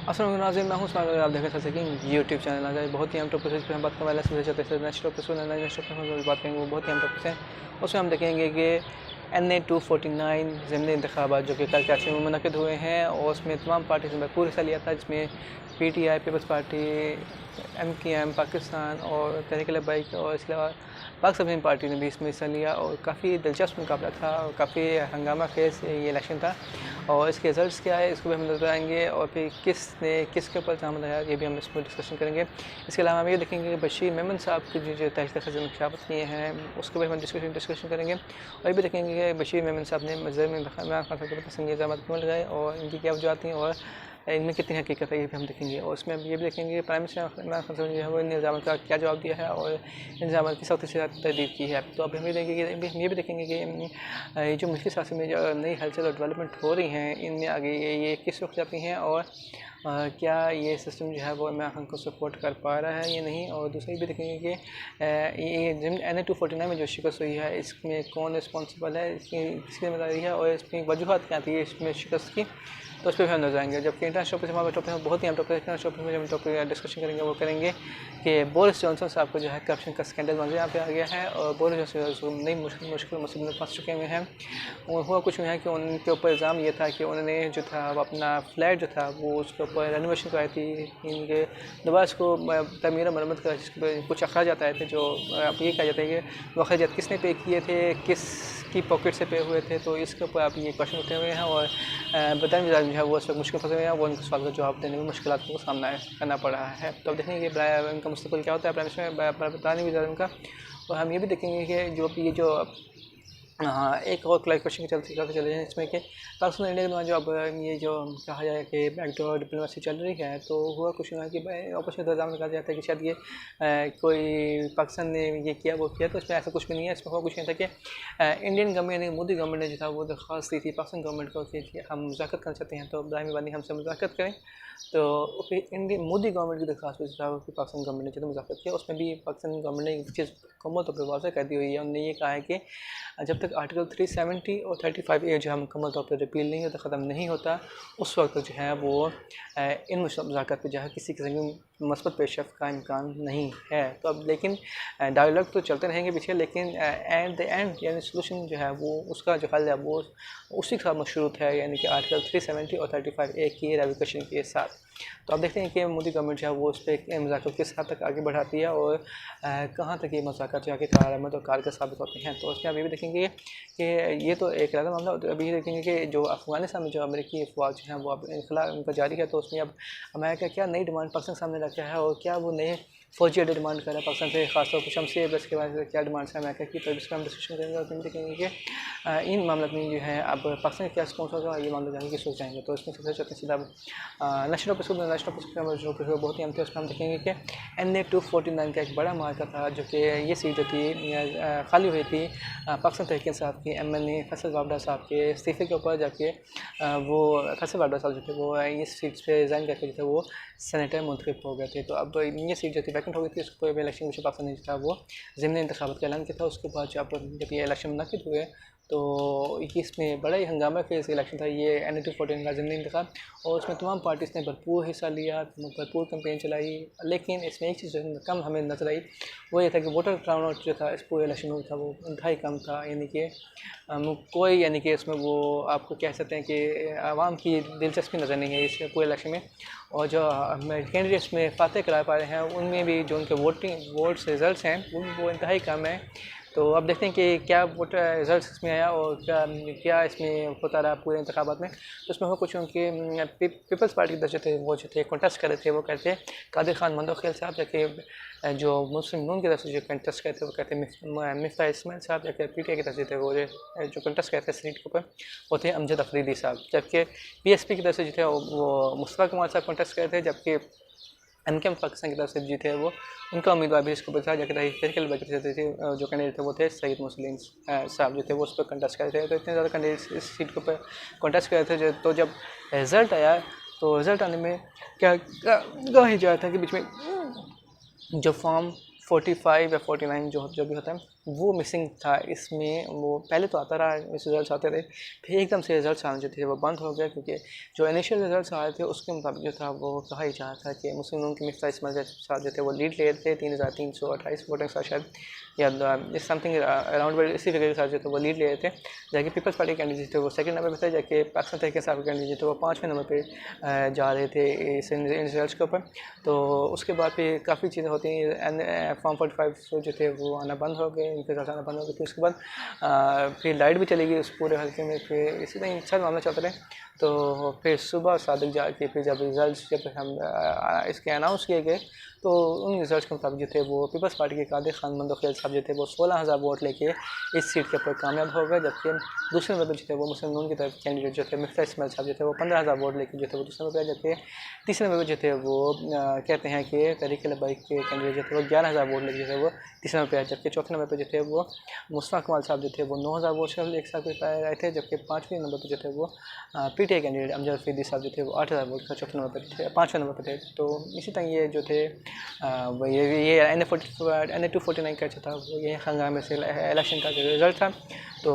अस्सलाम नाज़रीन, मैं हूं उस्मान और आप देख रहे हैं यूट्यूब चैनल। आज बहुत ही अहम टॉपिक पर हम बात करने वाले हैं। नेक्स्ट टॉपिक हम बात करेंगे, वो बहुत ही अहम टॉपिक है। उसमें हम देखेंगे कि NA-249 ज़िमनी इंतखाबात जो कि कल कराची में मुनक़िद हुए हैं और उसमें तमाम पार्टी ने भरपूर हिस्सा लिया था, जिसमें PTI, पीपल्स पार्टी, MKM पाकिस्तान और तहरीक लब्बैक और इसके अलावा पाक सब्ज़ी पार्टी ने भी इसमें हिस्सा लिया और काफ़ी दिलचस्प मुकाबला था और काफ़ी हंगामा खेज ये इलेक्शन था। और इसके रिज़ल्ट्स क्या है इसको भी हम नजर आएंगे और फिर किसने किसके ऊपर इल्ज़ाम लगाया ये भी हम इसमें डिस्कशन करेंगे। इसके अलावा हम ये देखेंगे कि बशीर मेमन साहब की जो तहरीक इंतखाबात किए हैं उसके भी हम डिस्कशन करेंगे। और ये भी देखेंगे कि बशीर मेमन साहब ने मज़हब में इमरान खान साहब के पसंद इल्ज़ाम क्यों लगाए और इनकी क्या वजूहत थी और इनमें कितनी हकीकत है ये भी हम देखेंगे। और उसमें ये भी देखेंगे कि प्राइम मिनिस्टर इमरान खान साहब ने जो है वो इन इल्ज़ाम का क्या जवाब दिया है और इन इल्ज़ाम की सख्ती से तरदीद की है। तो अब हम ये भी देखेंगे कि ये जो मुल्की सियासत में जो नई हलचल और डेवलपमेंट हो रही हैं इनमें आगे ये किस रुख जाती हैं और क्या ये सिस्टम जो है वो इमरान खान को सपोर्ट कर पा रहा है या नहीं। और दूसरा ये भी देखेंगे कि ये NA-249 में जो शिकस्त हुई है इसमें कौन रिस्पॉन्सिबल है, इसकी जिम्मेदारी है और इसकी वजूहत क्या थी इसमें शिकस्त की, तो उस पर भी हम नजर आएंगे। जबकि इंटरनेशनल टॉपिक हमारे टॉपिक बहुत ही अहम टॉपिक है। इंटरनेशनल टॉपिक में जब हम टॉपिक डिस्कशन करेंगे वो करेंगे कि बोरिस जॉनसन साहब को जो है करप्शन का स्कैंडल मंजर यहाँ पे आ गया है और बोरिस जॉनसन नई मुश्किल मुसीबत में फंस चुके हुए हैं। हुआ कुछ है कि उनके ऊपर इल्ज़ाम ये था कि उन्होंने जो था वो अपना फ्लैट जो था वो उसके ऊपर रेनोवेशन कराई थी, इनके दोबारा इसको तमीर मरम्मत कर जिसके पर कुछ अखराज आए थे जो अब ये कहा जाता है कि वो अखराज किसने पे किए थे, किस की पॉकेट से पे हुए थे। तो इसके ऊपर आप ये क्वेश्चन उठे हुए हैं और बताने जो है वो उस वक्त मुश्किल फंसे हुए हैं, वो उनके सवाल का जवाब देने में मुश्किल को सामना करना पड़ रहा है। तो अब देखेंगे कि उनका मुस्तकबिल क्या होता है प्राइम मिनिस्टर बताने भी ज़्यादा उनका। और हम ये भी देखेंगे कि जो हाँ एक और क्वेश्चन चलते चले हैं इसमें कि पाकिस्तान इंडिया के जो अब ये जो कहा जाए कि बैकडोर डिप्लोमेसी चल रही है, तो हुआ कुछ हुआ कि ऑपोजिशन इल्ज़ाम लगाया जाता है कि शायद ये कोई पाकिस्तान ने ये किया वो किया, तो इसमें ऐसा कुछ भी नहीं है। इसमें हुआ कुछ नहीं था कि इंडियन गवर्नमेंट ने मोदी गवर्नमेंट ने जो था वो दरख्वास्त दी थी पाकिस्तान गवर्नमेंट को कि हम मुज़ाकरत करना चाहते हैं तो बराए मेहरबानी हमसे मुज़ाकरत करें। तो फिर मोदी गवर्नमेंट की दरख्वास्त पर पाकिस्तान गवर्नमेंट ने जो मुज़ाकरत किया उसमें भी पाकिस्तान गवर्नमेंट ने एक चीज़ मुकम्मल तौर पर वाज़ह कर दी हुई है। उन्होंने ये कहा है कि जब तक आर्टिकल 370 और 35A जो है मुकम्मल तौर पर रिपील नहीं होता, ख़त्म नहीं होता, उस वक्त जो है वो इन मुज़ाकरात पर जो है किसी किस्म की मस्बत पेशरफ का इम्कान नहीं है। तो अब लेकिन डायलॉग तो चलते रहेंगे पीछे, लेकिन एट द एंड यानी सोल्यूशन जो है वो उसका जो हल है वो उसी का मशरूत है, यानी कि आर्टिकल 370 और 35A की रेवोकेशन के साथ। तो आप देखते हैं कि मोदी गवर्नमेंट जो है वो उस पर मुज़ाकरात किस हद तक आगे बढ़ाती है और कहाँ तक ये मुज़ाकरात जाके कारआमद और कारगर साबित होते हैं। तो उसमें अभी भी देखेंगे कि ये तो एक अलग मामला। तो अभी देखेंगे कि जो अफ़गानिस्तान में जो अमेरिकी अफवाज जो हैं वो अब इनखला उनका जारी है, तो उसमें अब अमेरिका क्या नई डिमांड पाकिस्तान सामने रखा है और क्या वो नए फौजी अड्डे डिमांड कर रहा है पाकिस्तान से, खासतौर पर शमसी बस के बाद क्या डिमांड है अमेरिका की। तो इसका हम डिस्कशन करेंगे और देखेंगे कि इन मामलों में जो है अब पाकिस्तान क्या रिस्पॉन्स होगा, ये मामले जाने की सोच जाएंगे। तो इसमें सबसे चलते सीधा नेशनल बहुत ही अहम थे। उसमें हम देखेंगे कि NA-249 का एक बड़ा मार्का था जो कि ये सीट जो थी खाली हुई थी पाकिस्तान तहरीक इंसाफ की MNA फैसल वाबडा साहब के इस्तीफ़े के ऊपर, जबकि वो फैसल वाबडा साहब जो थे वो इस सीट से रिज़ाइन करके जो थे वो सेनेटर मुंतखब हो गए थे। तो अब ये सीट जो थी वैकेंट हो गई थी, उसको इलेक्शन में पाकिस्तान ने था वो ज़िमनी इंतखाबात का ऐलान किया था। उसके बाद जब ये इलेक्शन मुनक़िद हुए तो इसमें बड़ा ही हंगामा खेज इलेक्शन था ये NA-249 का ज़िमनी इंतखाब, और उसमें तमाम पार्टीज़ ने भरपूर हिस्सा लिया, भरपूर कैंपेन चलाई। लेकिन इसमें एक चीज़ कम हमें नजर आई, वो ये था कि वोटर टर्नआउट जो था इस पूरे इलेक्शन में था वो इंतहाई कम था। यानी कि कोई यानी कि इसमें वो आपको कह सकते हैं कि आवाम की दिलचस्पी नज़र नहीं है इस पूरे इलेक्शन में। और जो कैंडिडेट्स में फातह करा पा रहे हैं उनमें भी जो उनके वोट्स रिज़ल्ट हैं वो इंतहाई कम है। तो अब देखते हैं कि क्या वोटर रिज़ल्ट इसमें आया और क्या इसमें होता रहा पूरे इंतखाबात में। तो उसमें हो कुछ उनके पीपल्स पार्टी के जो थे वो जो थे कंटेस्ट कर रहे थे, वो कहते कादिर खान मंदोखेल साहब, जबकि जो मुस्लिम नून की तरफ से जो कंटेस्ट करते थे वो कहते मिफ्ता इस्माइल साहब, जबकि PTI की तरफ से थे वो जो कंटेस्ट करते थे सीट के ऊपर वो थे अमजद अफरीदी साहब, जबकि PSP की तरफ से जो थे वो मुस्तफ़ा कमाल साहब कंटेस्ट करते थे, जबकि MKM पाकिस्तान की तरफ से जीते वो उनका उम्मीदवार भी इसको बचा जाकर तहरीक लब्बैक थे जो कैंडिडेट थे वो थे सईद मुस्लिम साहब जो थे वो उस पर कंटेस्ट कर रहे थे। तो इतने ज़्यादा कैंडिडेट्स इस सीट के ऊपर कंटेस्ट कर रहे थे। तो जब रिज़ल्ट आया तो रिज़ल्ट आने में क्या कहा जा रहा था कि बीच में जो फॉर्म 45 या 49 जो भी होता है वो मिसिंग था इसमें। वो पहले तो आता रहा, रिजल्ट्स आते थे, फिर एकदम से रिजल्ट्स आने जो थे वो बंद हो गए, क्योंकि जो इनिशियल रिजल्ट्स आए थे उसके मुताबिक जो था वो कहा ही जा रहा था कि मुस्लिम लीग के मिफ्ता इस्माइल के साथ जो थे वो लीड ले थे 3328 वोटिंग के साथ शायद, या समथिंग अराउंड इसी फिगर के साथ जो थे वो लीड ले रहे थे। जाके पीपल्स पार्टी कैंडिडेट थे वो सेकंड नंबर पे थे, जाके पाकिस्तान तहरीक इंसाफ के कैंडिडेट थे वो 5वें नंबर पे जा रहे थे इस रिजल्ट्स के ऊपर। तो उसके बाद फिर काफ़ी चीज़ें होती हैं, फॉर्म 45 जो थे वो आना बंद हो गए, इनके साथ आना बंद हो गए। फिर उसके बाद फिर लाइट भी चली गई उस पूरे हल्के में, फिर इसी तरह सब मामला चलते रहे। तो फिर सुबह सादिक जाके फिर जब रिज़ल्ट जब हम इसके अनाउंस किए गए, तो उन रिजल्ट्स के मुताबिक जो थे वो पीपल्स पार्टी के कादिर खान मंदोखियल साहब जो थे वो 16,000 वोट लेके इस सीट के ऊपर कामयाब हो गए। जबकि दूसरे नंबर पर जो थे वो मुस्लिम नून की तरफ कैंडिडेट जो थे मिफ्ता इस्माइल साहब जो थे वो 15,000 वोट लेके जो थे वो दूसरे नंबर पर। जबकि तीसरे नंबर पर जो थे वो कहते हैं कि तहरीक लब्बैक के कैंडिडेट जो थे वो 11,000 वोट लेके जो थे वो तीसरे नंबर पर आए। जबकि चौथे नंबर पर जो थे वो मुस्तफा कमाल साहब जो थे वो 9,000 वोट से एक साथ पाए आए थे। जबकि पाँचवें नंबर पर जो थे वो PTI कैंडिडेट अमजद फरीदी साहब जो थे वो 8,000 वोट का चौथे नंबर पर थे, 5वें नंबर पर थे। तो इसी तरह ये जो थे ये NA-249 का जो था वो ये हंगामे से इलेक्शन का जो रिज़ल्ट था। तो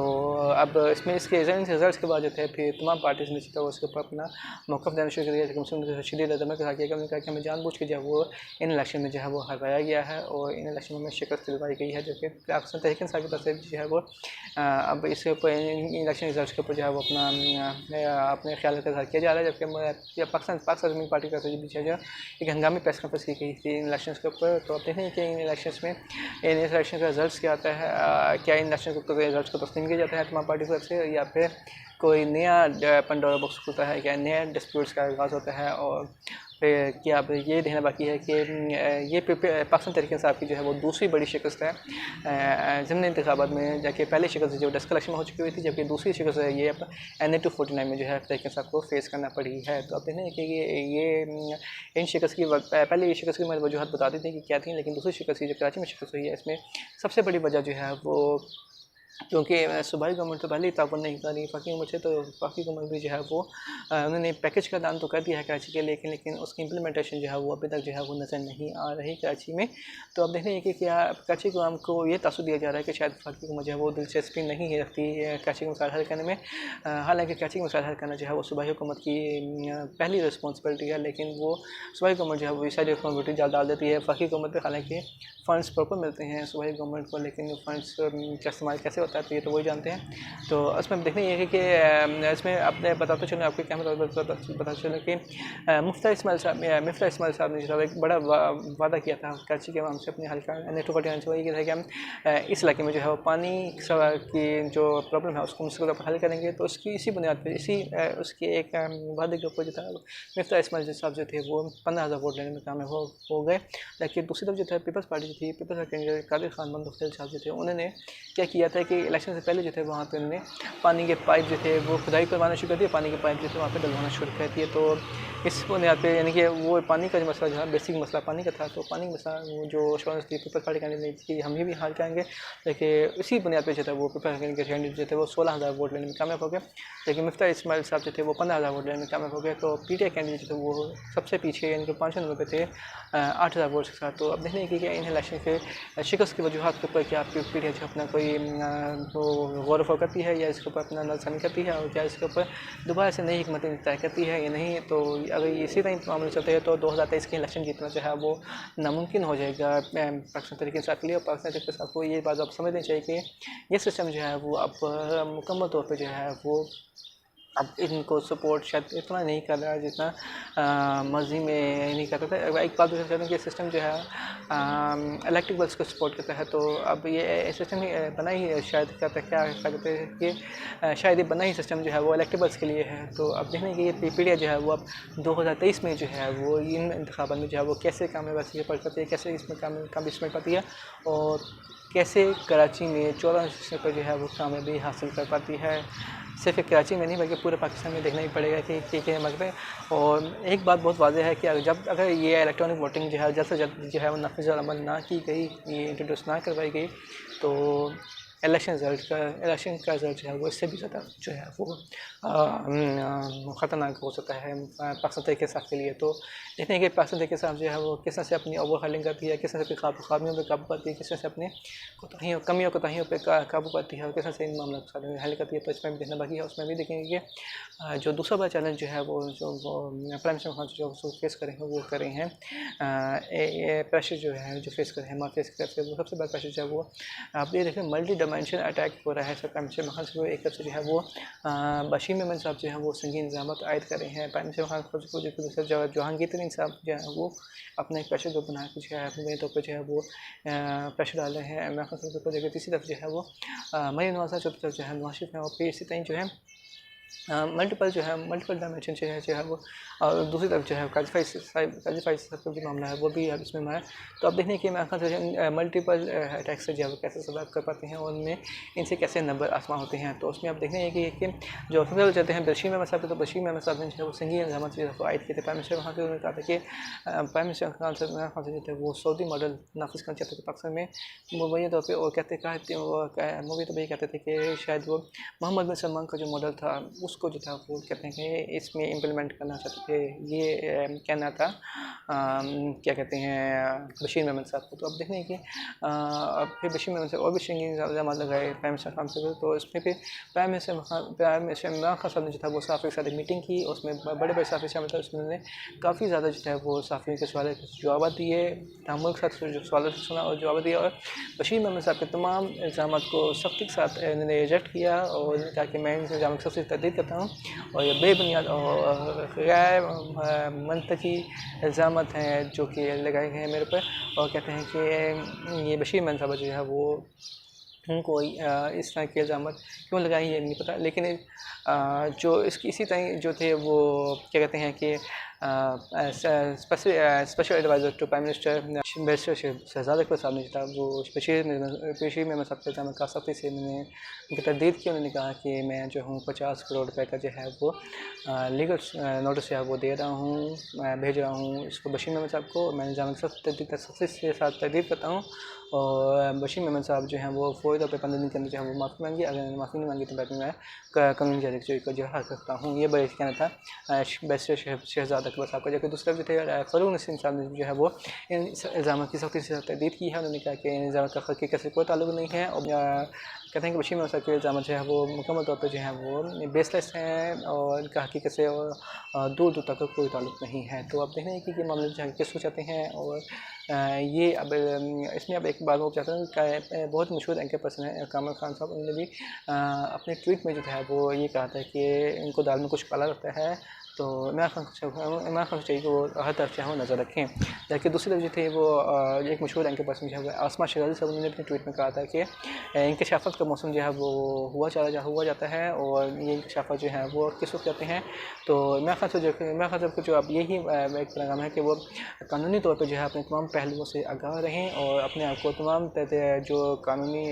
अब इसमें इसके रिजल्ट्स के बाद जो थे फिर तमाम पार्टीज़ ने जो उसके ऊपर अपना मौक़िफ़ देना शुरू कर दिया। मुस्लिम शदीद अदम के साथ किया, उन्होंने कहा कि हमें जानबूझ के जो है वो इन इलेक्शन में जो है वो हरवाया गया है और इन इलेक्शन में शिकस्त दिलवाई गई है, जो कि पाकिस्तान तहरीक इंसाफ की तरफ से जो है वो अब इसके ऊपर इन इलेक्शन रिजल्ट के ऊपर जो है वो अपने ख्याल का इज़हार किया जा रहा है। जबकि पाकिस्तान जमीन पार्टी का भी जो है एक हंगामी प्रेस कॉन्फ्रेंस की गई थी इन इलेक्शन के ऊपर। तो अब देखें कि इन इलेक्शन में इन इलेक्शन का रिजल्ट क्या आता है, क्या इन इलेक्शन के रिजल्ट को तस्लीम किया जाता है तमाम पार्टी की तरफ से, या फिर कोई नया पंडोरा बॉक्स खुलता है, क्या नया डिस्प्यूट्स का आगाज़ होता है। और फिर क्या अब ये देखना बाकी है कि ये पाकिस्तान तहरीक इंसाफ की जो है वो दूसरी बड़ी शिकस्त है ज़िमनी इंतखाबात में, जाके पहली शिकस्त जो डेस्क इलेक्शन में हो चुकी हुई थी, जबकि दूसरी शिकस्त है ये अब NA-249 में जो है तहरीक इंसाफ को फेस करना पड़ी है। तो अब देखें कि ये इन शिकस्त की पहले शिकस्त की मैंने वजूहत बता दी थी कि क्या थी, लेकिन दूसरी शिकस्त की जो कराची में शिकस्त हुई है इसमें सबसे बड़ी वजह जो है वो, क्योंकि सूबाई गवर्नमेंट तो पहले ही ताउन नहीं कर रही वफाकी गवर्नमेंट से, तो वफाकी गवर्नमेंट भी जो है वो उन्होंने पैकेज का दान तो कर दिया है कराची के, लेकिन उसकी इम्प्लीमेंटेशन जो है वो अभी तक जो है वो नज़र नहीं आ रही कराची में। तो अब देखने कि क्या कराची को हमको ये तासुर दिया जा रहा है कि शायद वफाकी गवर्नमेंट जो है वो दिलचस्पी नहीं रखती कराची के मसाइल हल करने में। हालांकि कराची के मसाइल हल करना जो है वो सूबाई हुकूमत की पहली रिस्पॉन्सिबिलिटी है, लेकिन वो सूबाई गवर्नमेंट जो है वो सारी रिस्पॉन्सिबिलिटी डाल देती है वफाकी गवर्नमेंट पर। हालांकि फ़ंड्स प्रॉपर मिलते हैं सूबाई गवर्नमेंट को, लेकिन फंड्स का इस्तेमाल कैसे होता है तो ये तो वही जानते हैं। तो इसमें देखना ये है कि इसमें अपने बताते चलें आपको क्या पता चले कि मिफ्ता इस्माइल साहब ने जो एक बड़ा वादा किया था कराची के हमसे अपने हल्का NA-249 से, वही था कि हम इस इलाके में जो है वो पानी की जो प्रॉब्लम है उसको मुश्किल पर हल करेंगे। तो उसकी इसी बुनियाद पर उसके एक वादे के ऊपर जो था मिफ्ता इस्माइल साहब जो थे वो 15,000 वोट लेने में कामयाब हो गए। लेकिन दूसरी तरफ जो था पीपल्स पार्टी थी, पीपल्स कैंडिडेट कादिर खान मंदोखियल साहब जो थे उन्होंने क्या किया था कि इलेक्शन से पहले जो थे वहाँ पे उन्होंने पानी के पाइप जो थे वो खुदाई करवाना शुरू कर दिया, पानी के पाइप जो थे वहाँ पे डलवाना शुरू कर दिए। तो इस बुनियाद पे यानी कि वो पानी का जो मसला जो है बेसिक मसला पानी का था, तो पानी का मसला वो जो एश्योरेंस थी पीपल्स पार्टी कैंडिडेट की हम भी हाल करेंगे, लेकिन इसी बुनियाद पर जो था वो पीपल्स कैंडिडेट जो थे वो 16,000 वोट लेने में कामयाब हो गए। लेकिन मिफ्ता इस्माइल साहब जो थे वो 15,000 वोट लेने में कामयाब हो गए। तो PTI कैंडिडेट जो थे वो सबसे पीछे यानी कि 5वें नंबर पर थे 8,000 वोट के साथ। तो अब देखने की इन इलेक्शन के शिकस्त की वजूहत के ऊपर क्या आपकी PTI जो अपना कोई तो गौर व करती है या इसके ऊपर अपना नजरसानी करती है, और क्या इसके ऊपर दोबारा से नई हिकमतें तय करती है या नहीं। तो अगर इसी तरह मामले चलते हैं तो 2023 के इलेक्शन जीतना जो है वो नामुमकिन हो जाएगा पाकिस्तान तहरीक इंसाफ के लिए। और पाकिस्तान तहरीक इंसाफ को ये बात आप समझनी चाहिए कि ये सिस्टम जो है वो अब मुकम्मल तौर पर जो है वो अब इनको सपोर्ट शायद इतना नहीं कर रहा है जितना मर्जी में नहीं करता था। एक बात दूसरी कहते हैं कि सिस्टम जो है इलेक्ट्रिक बल्स को सपोर्ट करता है। तो अब ये सिस्टम ही बना ही शायद कहते हैं क्या कहते हैं कि शायद ये बना ही सिस्टम जो है वो इलेक्ट्रिक बल्स के लिए है। तो अब देखने की ये PTI जो है वो अब 2023 में जो है वो इन इंतखाबात में जो है वो कैसे कामयाबी पड़ पाती है, कैसे इसमें कामयाबी मिल पाती है, और कैसे कराची में 14 पर जो है वो कामयाबी हासिल कर पाती है। सिर्फ कराची में नहीं बल्कि पूरे पाकिस्तान में देखना ही पड़ेगा कि क्या मकबे। और एक बात बहुत वाज़ेह है कि अगर ये इलेक्ट्रॉनिक वोटिंग जो है जल्द से जल्द जो है वो नफिज़ अमल ना की गई, ये इंट्रोड्यूस ना करवाई गई, तो इलेक्शन का रिजल्ट जो है वो इससे भी ज़्यादा जो है वो ख़तरनाक हो सकता है पाकिस्तान तरीके साफ के लिए। तो देखते हैं कि पाकिस्तान तरीके साफ जो है वो किस तरह से अपनी ओवर हालिंग करती है, किस तरह से खामियों पर काबू पाती है, किस तरह से अपने कमियों कोताहियों पर काबू पाती है और किस तरह से इन मामलों को हल करती है। तो इसमें भी देखना बाकी है। उसमें भी देखेंगे कि जो दूसरा बड़ा चैलेंज जो है वो प्राइम मिनिस्टर खान जो फेस कर रहे हैं वो कर रहे हैं प्रेशर जो है जो फेस कर रहे हैं फेस करते हैं। वो सबसे बड़ा प्रेशर जो है वो आप ये देखें मल्टी डायमेंशन अटैक हो रहा है। प्राइम मिनिस्टर खान से एक तरफ से जो है वो बशीर मेमन साहब जो है वो संगीन इल्ज़ाम आयद कर रहे हैं। प्राइम मिनिस्टर खान को जो जहांगीर तरीन साहब जो है वो अपने प्रेशर को बना के जो है अपने तौर पर जो है वो प्रेशर डाल रहे हैं इमरान खान साहब को। जगह तीसरी तरफ जो है वो मरीम नवाज़ चौथी तरफ जो है नवाज शरीफ है और फिर इसी तरह जो है मल्टीपल डायमेंशन जो है वो और दूसरी तरफ जो है काजिफाई साहब का जो मामला है वो भी अब इसमें हमारा। तो अब देखने की मल्टीपल अटैक से जो है वो कैसे सर्वाइव कर पाते हैं और उनमें इनसे कैसे नंबर आसमान होते हैं। तो उसमें आप देखने हैं कि जो सबसे चलते हैं बशीर मेमन साहब, तो बशीर मेमन साहब ने जो है वो संगीन इल्ज़ाम जो है वो आयद किए थे। प्राइम मिनिस्टर खान से उन्होंने कहा था कि प्राइम मिनिस्टर खान से जो थे वो सऊदी मॉडल नाफिज करना चाहते थे पाकिस्तान में मुबैया तौर पर और मुबैया तो ये कहते थे कि शायद वो मोहम्मद बिन सलमान का जो मॉडल था उसको जो था वो कहते हैं कि इसमें इम्प्लीमेंट करना चाहते थे। ये कहना था क्या कहते हैं बशीर मेमन साहब को। तो अब देखने कि फिर बशीर मेमन साहब और भी संगीन इल्ज़ाम लगाए प्राइम मिनिस्टर खान से। तो इसमें फिर प्राइम मिनिस्टर इमरान खान साहब ने जो था वो साफ़ी के साथ मीटिंग की। उसमें बड़े बड़े साफ़ी शामिल थे। उसमें उन्होंने काफ़ी ज़्यादा जो है वो साफ़ियों के सवाल के जवाब दिए, तहम्मुल के साथ जो सवाल सुना और जवाब दिया और बशीर मेमन साहब के तमाम इल्ज़ाम को सख्ती के साथ उन्होंने रिजेक्ट किया और कहा कि मैं इन इल्ज़ाम की सख्ती तहदीद करता हूँ और ये बेबुनियाद और गैर मनतकी इल्ज़ाम हैं जो कि लगाए गए हैं मेरे पर। और कहते हैं कि ये बशीर मेमन साहब जो है वो उनको इस तरह के इल्ज़ाम क्यों लगाए ये नहीं पता। लेकिन जो इसी तरह जो थे वो क्या कहते हैं कि special adviser to prime minister barrister Shahzad Akbar साहब ने जो था वो बशीर मेमन साहब के इल्ज़ाम का सख्ती से मैंने उनकी तरदीद की। उन्होंने कहा कि मैं जो हूँ 50 करोड़ रुपए का जो है वो लीगल नोटिस जो है वो दे रहा हूँ, भेज रहा हूँ इसको बशीर मेमन साहब को। मैं इल्ज़ाम सख्ती के साथ तरदीद करता हूँ और बशीर मेमन साहब जो हैं वो फ़ौरी तौर पर 15 दिन के अंदर जो है वो माफ़ी मांगी। अगर मैंने माफ़ी नहीं मांगी तो बाद में मैं कानूनी जरिए को जो है करता हूँ। ये बड़ा कहना था बैरिस्टर शहजाद अकबर साहब का। जबकि दूसरा जो थे फ़रूक नसीम साहब ने जो है वो इन इल्ज़ाम की सख्ती से तरदीद की है। उन्होंने कहा कि इन इल्ज़ाम का हकीकत से कोई ताल्लुक नहीं है और कहते हैं कि बशीर मेमन साहब के इल्ज़ाम जो है वो मुकम्मल तौर पर जो है वो बेसलेस हैं और इनका हकीकत से और दूर दूर तक कोई ताल्लुक नहीं है। तो अब देखने की मामले जो है किस हो जाते हैं और ये अब इसमें अब एक बात मैं चाहता हूँ कि बहुत मशहूर एंकर पर्सन है कामल खान साहब। उन्होंने भी अपने ट्वीट में जो है वो ये कहा था कि इनको दाल में कुछ काला लगता है। तो इमरान खान को चाहिए कि वो हर तरफ जो है वो नज़र रखें। जबकि दूसरी तरफ जो थे वो एक मशहूर एंकर पर्सन जो है आसमा शहजादी साहब उन्होंने अपने ट्वीट में कहा था कि इंकशाफात का मौसम जो है वो हुआ जाता है और ये इंकशाफात जो है वो किस वक्त जाते हैं। तो इमरान खान साहब को जो अब यही एक पैगाम है कि वो कानूनी तौर पर जो है अपने तमाम पहलुओं से आगाह रहें और अपने आप को तमाम जो कानूनी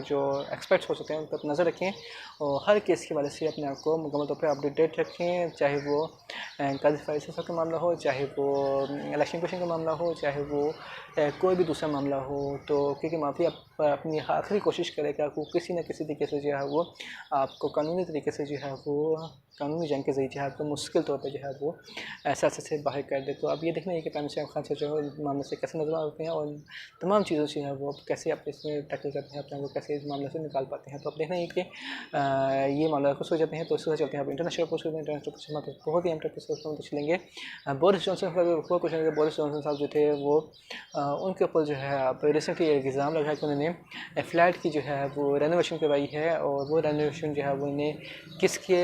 जो एक्सपर्ट्स हो सकते हैं उन पर नज़र रखें और हर केस के वाले से अपने आप को मुकम्मल तौर पर अपडेटेड रखें। चाहे वो काजिफाई साहब का मामला हो, चाहे वो इलेक्शन कमीशन का मामला हो, चाहे वो कोई भी दूसरा मामला हो। तो क्योंकि माफ़ी अपनी आखिरी कोशिश करेगा वो किसी न किसी तरीके से जो है वो आपको कानूनी तरीके से जो है वो कानूनी जंग के ज़रिए जो है आपको मुश्किल तौर पर जो है वो ऐसा से बाहर कर दे। तो अब ये देखना है कि प्राइम मिनिस्टर खान से जो है मामले से कैसे नजर आते हैं और तमाम चीज़ों से है वो कैसे आप इसमें टैकल करते हैं अपने को कैसे इस मामले से निकाल पाते हैं। तो अब देखना है कि ये मामला खुश हो जाते हैं। तो इससे चलते हैं आप इंटरनेशनल पोस्ट बहुत ही एम चलेंगे। बोरिस जॉनसन का हुआ कुछ नहीं। बोरिस जॉनसन साहब जो थे वो उनके ऊपर जो है अब रिसेंटली एक इल्ज़ाम लगा कि उन्होंने फ्लैट की जो है वो रेनोवेशन करवाई है और वो रेनोवेशन जो है वो इन्हें किसके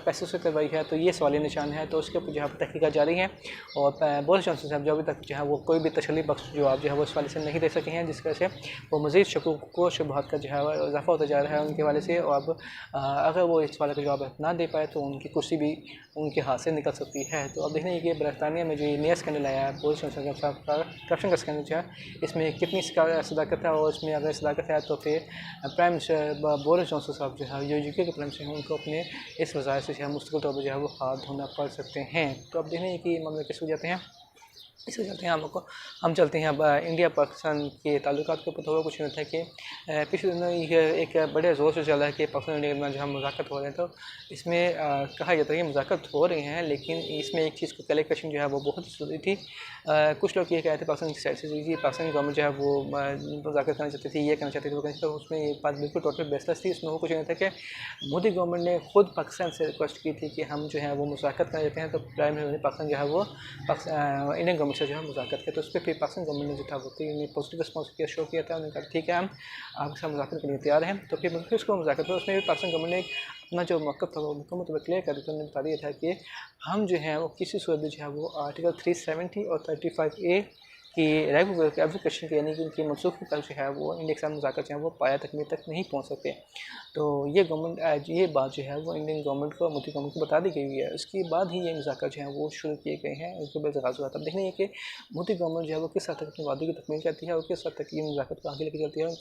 पैसों से करवाई है। तो ये सवालिया निशान है। तो उसके ऊपर जो है तहकीकात जारी है और बोरिस जॉनसन साहब जो अभी तक जो है वो कोई भी तसल्ली बख्श जवाब जो है वो इस वाले से नहीं दे सके हैं, जिस वजह से वो मज़ीद शकूक को शुबहात का जो है इजाफा होता जा रहा है उनके वाले से। और अब अगर वो इस वाले का जवाब ना दे पाए तो उनकी कुर्सी भी उनके हाथ से निकल सकती है। तो अब देखने कि बरतानिया में जो नया स्कैंडल आया है बोरिस जॉनसन साहब का करप्शन का स्कैंडल जो है इसमें कितनी सदाकत है और इसमें अगर सदाकत है तो फिर प्राइम मिनिस्टर बोरिस जॉनसन साहब जो है यूके के प्राइम मिनिस्टर हैं उनको अपने इस वज़ाइफ से मुस्तकिल तौर पर जो है वो हाथ धोना पड़ सकते हैं। तो अब देखने कि मामले कैसे हो जाते हैं। इसको चलते हैं हम चलते हैं अब इंडिया पाकिस्तान के ताल्लुकात के ऊपर। थोड़ा कुछ नहीं था कि पिछले दिनों ये एक बड़े ज़ोर से चल रहा है कि पाकिस्तान इंडिया में जो हम मुज़ाकरात हो रहे हैं, तो इसमें कहा जाता है कि मुज़ाकरात हो रहे हैं, लेकिन इसमें एक चीज़ को क्लैरिफिकेशन जो है वो बहुत ज़रूरी थी। कुछ लोग ये कहते हैं पाकिस्तान की साइड से जी पाकिस्तान गवर्नमेंट जो है वो मुज़ाकरात करना चाहती थी, ये करना चाहती थी, वो करना चाहती थी, उसमें ये बात बिल्कुल टोटल बेसलेस थी। इसमें वो कुछ नहीं था कि मोदी गवर्नमेंट ने खुद पाकिस्तान से रिक्वेस्ट की थी कि हम जो है वो मुज़ाकरात करना चाहते हैं, तो प्राइम मिनिस्टर पाकिस्तान जो है वो इंडियन गवर्नमेंट से जो है मुज़ाकरात किया। तो उस पर फिर पाकिस्तान गवर्नमेंट ने जो था वो पॉजिटिव रिस्पॉन्स किया, शो किया था। उन्होंने कहा ठीक है हम आपके साथ मुज़ाकरात के लिए तैयार हैं। तो फिर उसको मुज़ाकरात, उसमें भी पाकिस्तान गवर्नमेंट ने अपना जो मौक़िफ़ था वो मुकम्मल क्लियर कर दिया। उन्होंने बता दिया था कि हम जो है वो किसी सूरत में जो है वो आर्टिकल 370 और 35A कि रेवोकेशन के यानी कि उनकी मनसूखी तक जो है वो इंडिया के साथ मुज़ाकरात जो है वो पाया तकमील तक नहीं पहुँच सकते। तो ये बात जो है वो इंडियन गवर्नमेंट को, मोदी गवर्नमेंट को बता दी गई हुई है। उसके बाद ही ये मुज़ाकरात जो है वो शुरू किए गए हैं, उसके बाद आगाज़ हुआ। तब देखना है कि मोदी गवर्नमेंट जो है वो किस हद तक अपने वादे की तकमील करती है और किस हद तक ये मुज़ाकरात को आगे लेके चलती है, और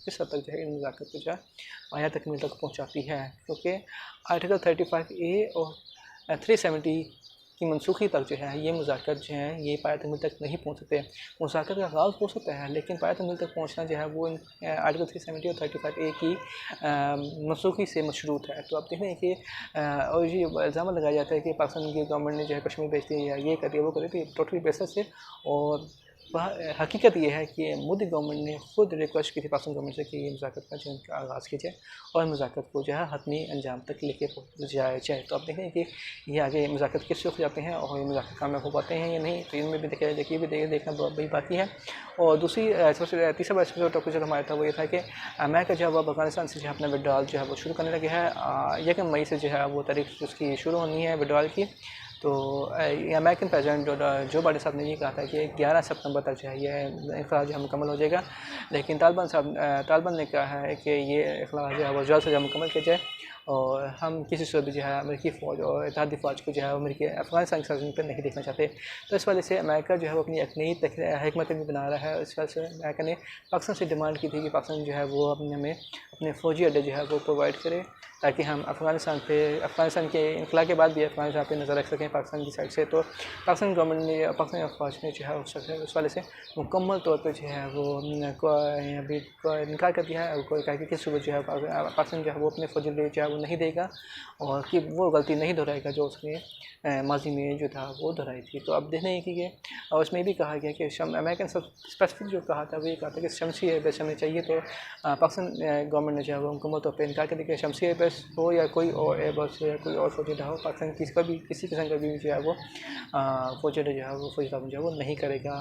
किस हद तक जो है इन मुज़ाकरात को जो है पाया तकमील तक पहुँचाती है। क्योंकि आर्टिकल 35A और 370 की मनसूखी तक जो है ये मुज़ाकरात जो हैं ये पाया तकमील तक नहीं पहुँच सकते। मुज़ाकरात का आगाज़ हो सकता है, लेकिन पाया तकमील तक पहुँचना जो है वो आर्टिकल 370 और 35A की मनसूखी से मशरूत है। तो आप देख रहे हैं कि और ये इल्ज़ाम लगाया जाता है कि पाकिस्तान की गवर्नमेंट ने जो है कश्मीर भेज दिया, या ये कर दिया, वो कर दिया, टोटली बेसिस है। और हकीकत ये है कि मोदी गवर्नमेंट ने खुद रिक्वेस्ट की थी पाकिस्तान गवर्नमेंट से कि ये मुज़ाकरात का जो आगाज़ कीजिए और मुज़ाकरात को जो है हतमी अंजाम तक लेके जाया जाए। तो आप देखें कि ये आगे मुज़ाकरात किस रुख जाते हैं और ये मुज़ाकरात कामयाब हो पाते हैं या नहीं, तो इनमें भी देखना बड़ी बाकी है। और दूसरी सबसे तीसरा बड़ा टॉपिक जो हमारा था वो ये था कि अमेरिका जो है वो अफगानिस्तान से जो है अपना विड्रॉल जो है वो शुरू करने लगे है। 1 मई से जो है वो तारीख उसकी शुरू होनी है विड्रॉल की। तो अमेरिकन प्रेसिडेंट जो बाइडेन साहब ने ये कहा था कि 11 सितंबर तक जो है ये इख़्तिलाफ़ जो है मुकम्मल हो जाएगा, लेकिन तालिबान ने कहा है कि ये इख़्तिलाफ़ जो है वो जल्द से जल्द मुकम्मल किया जाए और हम किसी सूरत भी जो है अमेरिकी फ़ौज और इत्तेहादी फ़ौज को जो है अमेरिकी अफ़गानिस्तान की सरज़मीन पर नहीं देखना चाहते। तो इस वजह से अमेरिका जो है वो अपनी एक नई हिकमत भी बना रहा है। इस वजह से अमेरिका ने पाकिस्तान से डिमांड की थी कि पाकिस्तान जो है वो हमें अपने फ़ौजी अड्डे जो है वो प्रोवाइड करे, ताकि हम अफ़गानिस्तान के इनक़िलाब के बाद भी अफ़गानिस्तान पे नज़र रख सकें पाकिस्तान की साइड से। तो पाकिस्तान गवर्नमेंट ने, पाकिस्तान फ़ौज ने जो है उस वाले से मुकम्मल तौर पर जो है वो अभी इनकार कर दिया है और कोई कहा कि किस सूरत जो है पाकिस्तान जो है वो अपने फ़ौजी जो है वो नहीं देगा और कि वो गलती नहीं दोहराएगा जो उसने माजी में जो था वो दोहराई थी। तो अब देखने की कि और उसमें भी कहा गया कि अमेरिकन स्पेसिफिक जो कहा था वो ये कहा था कि शमसी एयरबेस हमें चाहिए। तो पाकिस्तान गवर्नमेंट ने जो है वो मुकम्मल तौर पर इनकार कर दिया कि शमसी एयरबेस हो या कोई और एयरबस हो या कोई और फौजी हो, पाकिस्तान किसी किस्म का भी जो है वो फौजी जो है वो फौजी जो है वो नहीं करेगा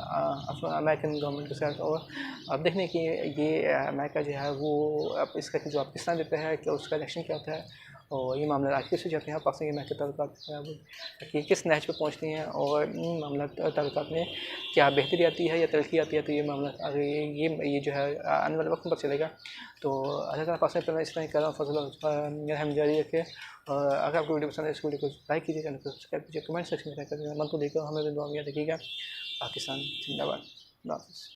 अमेरिकन गवर्नमेंट के साथ। और अब देखने की ये अमेरिका जो है वो अब इसका जो पाकिस्तान देता है कि उसका इलेक्शन क्या होता है और ये मामला आगे से जाते हैं पाकिस्तान के अमेरिका ताल्लुकात कि किस नहज पर पहुँचती हैं और इन मामला ताल्लुकात में क्या बेहतरी आती है या तरक्की आती है। तो ये मामला आगे ये जो है आने वाले वक्त में पता चलेगा। तो अल्लाह ताला पाकिस्तान पर मैं इस तरह कर रहा हूँ, फजल हम जारी रखें। और अगर आपको वीडियो पसंद है इस वीडियो को लाइक कीजिए, चैनल को सब्सक्राइब कीजिए, कमेंट सेक्शन में कर मन को देखो, हमें दुआ में देखिएगा। पाकिस्तान जिंदाबाद।